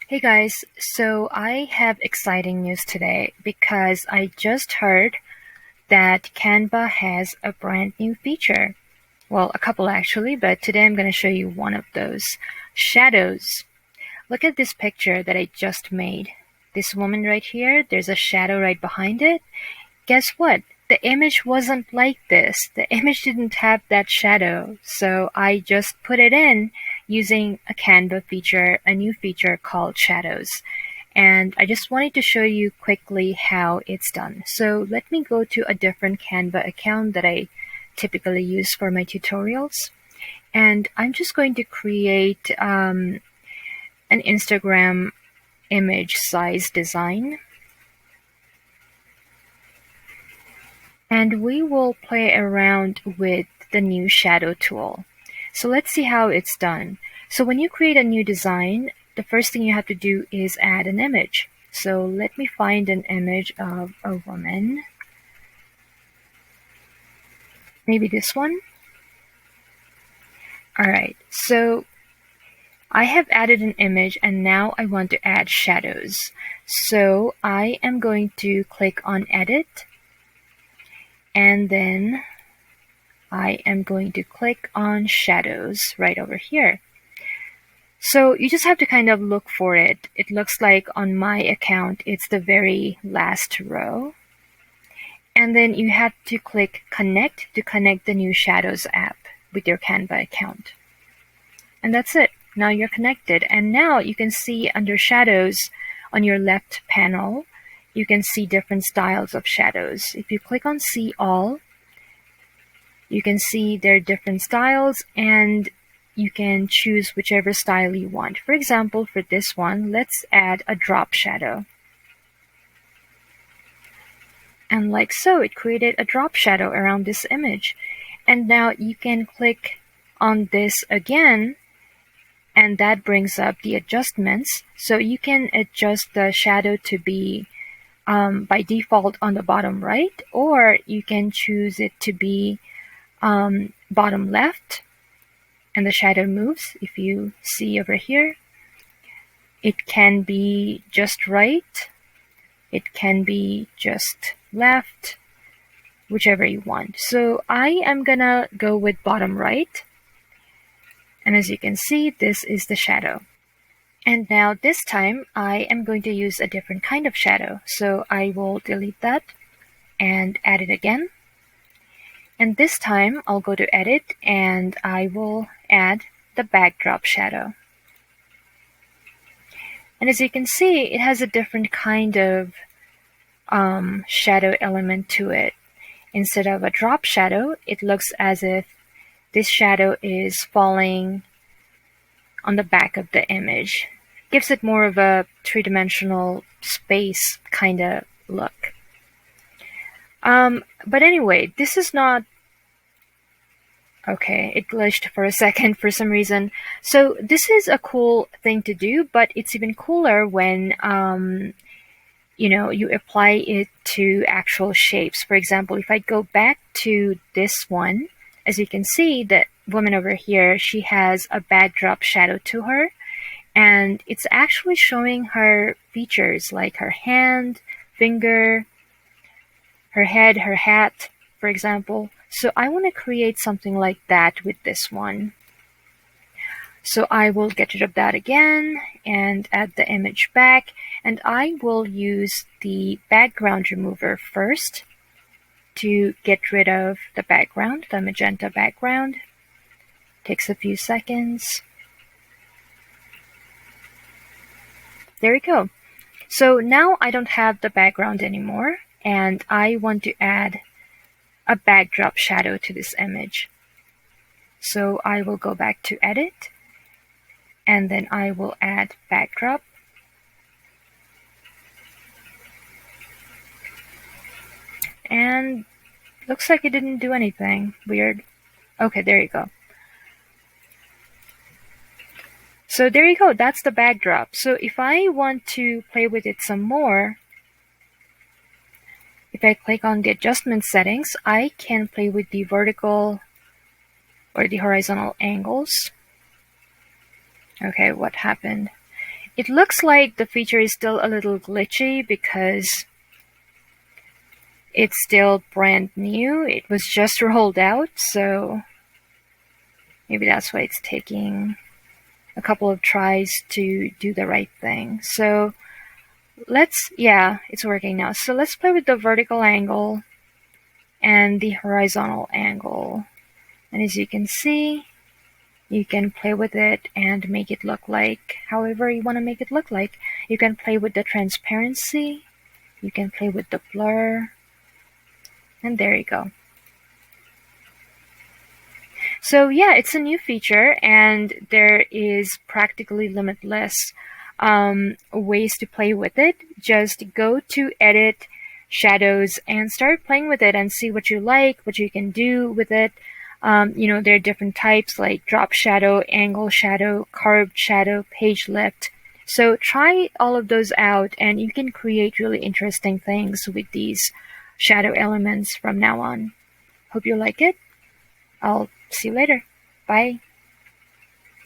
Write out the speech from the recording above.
Hey guys, so I have exciting news today because I just heard that Canva has a brand new feature. Well, a couple actually, but today I'm going to show you one of those. Shadows. Look at this picture that I just made. This woman right here, there's a shadow right behind it. Guess what? The image wasn't like this. The image didn't have that shadow. So I just put it in using a Canva feature, a new feature called shadows. And I just wanted to show you quickly how it's done. So let me go to a different Canva account that I typically use for my tutorials. And I'm just going to create an Instagram image size design. And we will play around with the new shadow tool. So let's see how it's done. So when you create a new design, the first thing you have to do is add an image. So let me find an image of a woman. Maybe this one. Alright, so I have added an image and now I want to add shadows. So I am going to click on edit and then I am going to click on shadows right over here. So you just have to kind of look for it. It looks like on my account, it's the very last row. And then you have to click connect to connect the new Shadows app with your Canva account. And that's it. Now you're connected. And now you can see under shadows on your left panel, you can see different styles of shadows. If you click on see all, you can see there are different styles and you can choose whichever style you want. For example, for this one, let's add a drop shadow. And like so, it created a drop shadow around this image. And now you can click on this again, and that brings up the adjustments. So you can adjust the shadow to be by default on the bottom right, or you can choose it to be bottom left, and the shadow moves. If you see over here, it can be just right, it can be just left, whichever you want. So I am gonna go with bottom right, and as you can see, this is the shadow. And now this time I am going to use a different kind of shadow, so I will delete that and add it again. And this time I'll go to edit and I will add the backdrop shadow. And as you can see, it has a different kind of shadow element to it. Instead of a drop shadow, it looks as if this shadow is falling on the back of the image. Gives it more of a three-dimensional space kind of look. But anyway, this is not... Okay, it glitched for a second for some reason. So this is a cool thing to do, but it's even cooler when you apply it to actual shapes. For example, if I go back to this one, as you can see, the woman over here, she has a backdrop shadow to her, and it's actually showing her features like her hand, finger, her head, her hat, for example. So I want to create something like that with this one. So I will get rid of that again and add the image back, and I will use the background remover first to get rid of the background, the magenta background. Takes a few seconds. There we go. So now I don't have the background anymore, and I want to add a backdrop shadow to this image. So I will go back to edit, and then I will add backdrop. And looks like it didn't do anything. Weird. Okay, there you go. So there you go, that's the backdrop. So if I want to play with it some more, if I click on the adjustment settings, I can play with the vertical or the horizontal angles. Okay, what happened? it looks like the feature is still a little glitchy because it's still brand new. It was just rolled out, so maybe that's why it's taking a couple of tries to do the right thing. So yeah, it's working now. So let's play with the vertical angle and the horizontal angle. And as you can see, you can play with it and make it look like however you want to make it look like. You can play with the transparency, you can play with the blur, and there you go. So yeah, it's a new feature and there is practically limitless ways to play with it. Just go to Edit, Shadows, and start playing with it and see what you like, what you can do with it. There are different types like drop shadow, angle shadow, curved shadow, page lift. So try all of those out and you can create really interesting things with these shadow elements from now on. Hope you like it. I'll see you later. Bye.